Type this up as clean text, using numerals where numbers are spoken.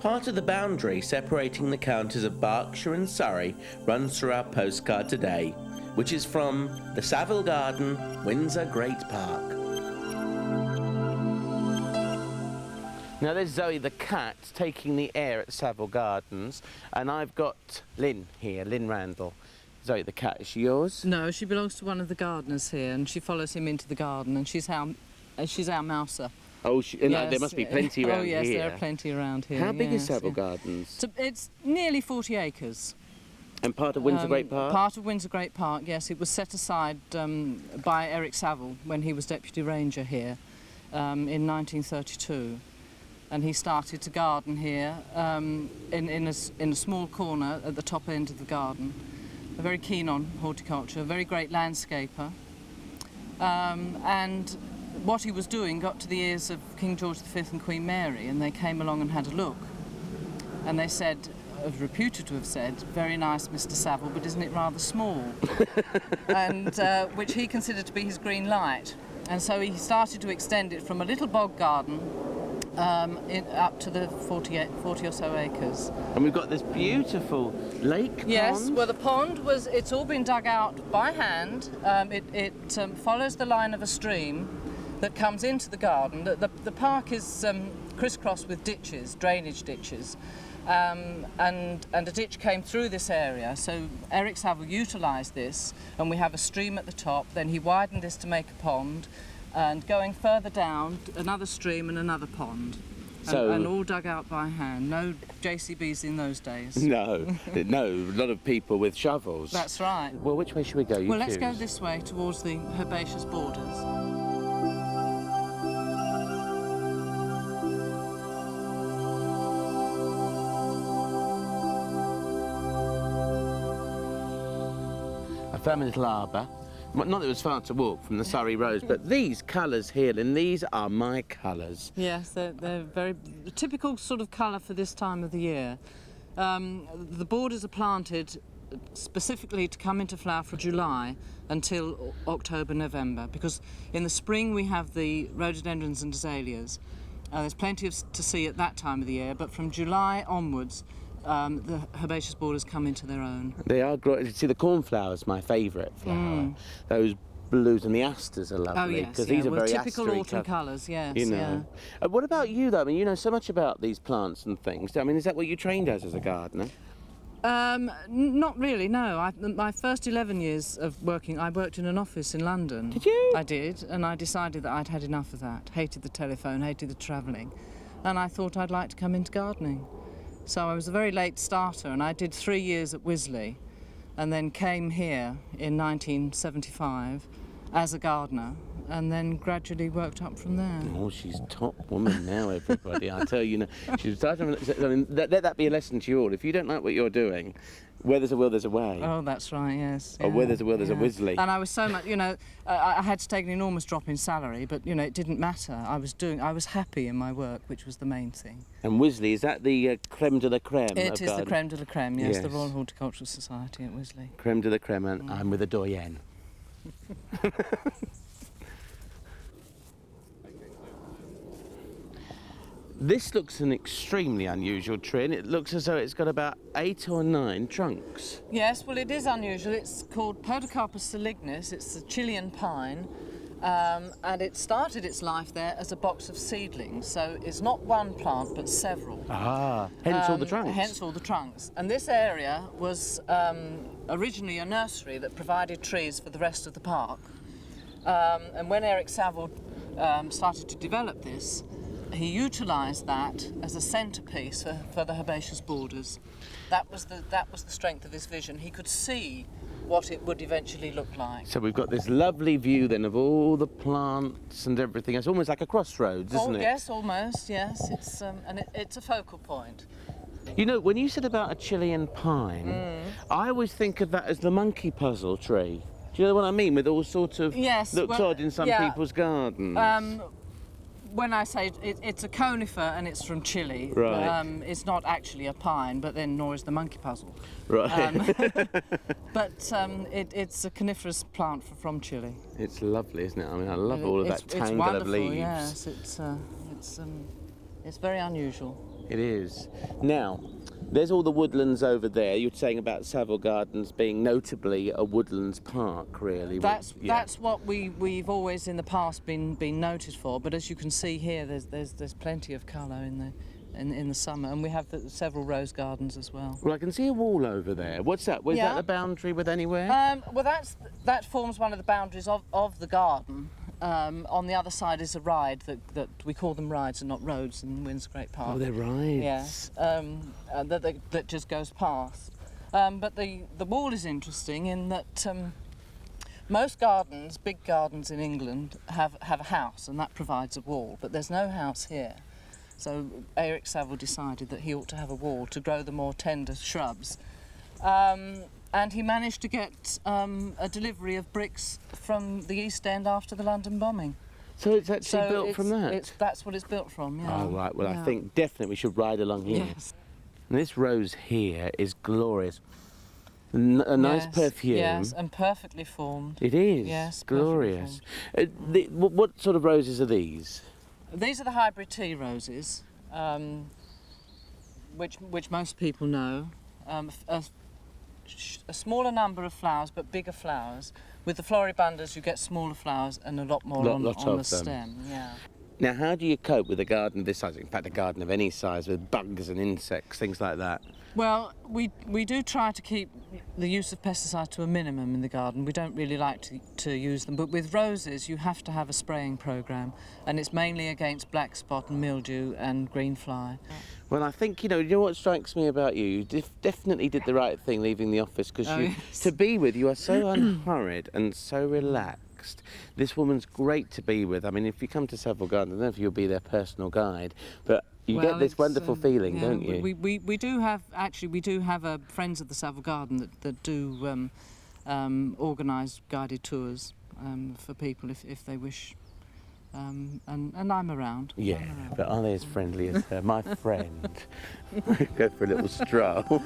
Part of the boundary separating the counties of Berkshire and Surrey runs through our postcard today, which is from the Savile Garden, Windsor Great Park. Now there's Zoe the cat taking the air at Savile Gardens, and I've got Lynn here, Lynn Randall. Zoe the cat, is she yours? No, she belongs to one of the gardeners here, and she follows him into the garden, and she's our mouser. Oh, yes. There must be plenty around here. Oh yes, there are plenty around here. How big is Savile Gardens? So it's nearly 40 acres. And part of Windsor Great Park? Part of Windsor Great Park, yes. It was set aside by Eric Savile when he was Deputy Ranger here in 1932. And he started to garden here in a small corner at the top end of the garden. Very keen on horticulture, a very great landscaper. And what he was doing got to the ears of King George V and Queen Mary, and they came along and had a look. And they said, reputed to have said, "Very nice, Mr. Savile, but isn't it rather small?" And which he considered to be his green light. And so he started to extend it from a little bog garden up to the 40 or so acres. And we've got this beautiful lake pond. Yes, well the pond it's all been dug out by hand. It follows the line of a stream that comes into the garden. The park is crisscrossed with ditches, drainage ditches. And a ditch came through this area, so Eric Savile utilised this, and we have a stream at the top. Then he widened this to make a pond, and going further down, another stream and another pond. And all dug out by hand. No JCBs in those days. No, no, a lot of people with shovels. That's right. Well, which way should we go? Well, let's go this way towards the herbaceous borders. I found a little arbour. Not that it was far to walk from the Surrey roads, but these colours here, and these are my colours. Yes, they're very typical sort of colour for this time of the year. The borders are planted specifically to come into flower for July until October, November, because in the spring we have the rhododendrons and azaleas. There's plenty to see at that time of the year, but from July onwards the herbaceous borders come into their own. They are great. See, the cornflower's my favourite flower. Those blues and the asters are lovely. Oh yes, because these are very typical autumn colours. Yes, you know. What about you, though? I mean, you know so much about these plants and things. I mean, is that what you trained as a gardener? Not really, no. My first 11 years of working, I worked in an office in London. Did you? I did, and I decided that I'd had enough of that. Hated the telephone, hated the travelling, and I thought I'd like to come into gardening. So I was a very late starter, and I did 3 years at Wisley, and then came here in 1975 as a gardener, and then gradually worked up from there. Oh, she's top woman now, everybody. I tell you, she's starting. I mean, let that be a lesson to you all. If you don't like what you're doing, where there's a will, there's a way. Oh, that's right, yes. Or where there's a will, there's a Wisley. And I was so much, I had to take an enormous drop in salary, but, it didn't matter. I was happy in my work, which was the main thing. And Wisley, is that the creme de la creme? It is the creme de la creme, yes, the Royal Horticultural Society at Wisley. Creme de la creme, and I'm with a doyenne. This looks an extremely unusual tree, and it looks as though it's got about 8 or 9 trunks. Yes, well, it is unusual. It's called Podocarpus salignus. It's a Chilean pine, and it started its life there as a box of seedlings. So it's not one plant, but several. Ah, hence all the trunks. Hence all the trunks. And this area was originally a nursery that provided trees for the rest of the park. And when Eric Savile started to develop this, he utilised that as a centrepiece for the herbaceous borders. That was the strength of his vision. He could see what it would eventually look like. So we've got this lovely view then of all the plants and everything. It's almost like a crossroads, isn't it? Oh yes, almost. Yes, it's a focal point. You know, when you said about a Chilean pine, I always think of that as the monkey puzzle tree. Do you know what I mean? With all sorts of looks odd in some people's gardens. When I say it's a conifer and it's from Chile, right. It's not actually a pine, but then nor is the monkey puzzle. Right. But it's a coniferous plant from Chile. It's lovely, isn't it? I mean, I love all of that tangle of leaves. Yes, it's very unusual. It is. Now, there's all the woodlands over there. You're saying about Savile Gardens being notably a woodlands park, really. That's what we've always in the past been noted for. But as you can see here, there's plenty of colour in the summer, and we have several rose gardens as well. Well, I can see a wall over there. What's that? Was that the boundary with anywhere? Well, that forms one of the boundaries of the garden. On the other side is a ride that we call them rides and not roads in Windsor Great Park. Oh, they're rides. Yes, that just goes past. But the wall is interesting in that most gardens, big gardens in England, have a house, and that provides a wall. But there's no house here. So Eric Savile decided that he ought to have a wall to grow the more tender shrubs. And he managed to get a delivery of bricks from the East End after the London bombing. So it's actually built from that? That's what it's built from, yeah. Oh, right. Well, I think definitely we should ride along here. Yes. And this rose here is glorious. A nice perfume. Yes, and perfectly formed. It is. Yes, glorious. What sort of roses are these? These are the hybrid tea roses, which most people know. A smaller number of flowers, but bigger flowers. With the floribundas, you get smaller flowers and a lot more on the stem. Yeah. Now, how do you cope with a garden of this size? In fact, a garden of any size, with bugs and insects, things like that. Well, we do try to keep the use of pesticides to a minimum in the garden. We don't really like to use them, but with roses you have to have a spraying programme, and it's mainly against black spot and mildew and green fly. Well, I think, you know what strikes me about you? You definitely did the right thing leaving the office, because to be with, you are so unhurried and so relaxed. This woman's great to be with. I mean, if you come to Savile Gardens, I don't know if you'll be their personal guide, but you get this wonderful feeling, don't you? We do have friends of the Savile Garden that do organise guided tours for people if they wish, and I'm around. Yeah, but are they as friendly as her? My friend. Go for a little stroll.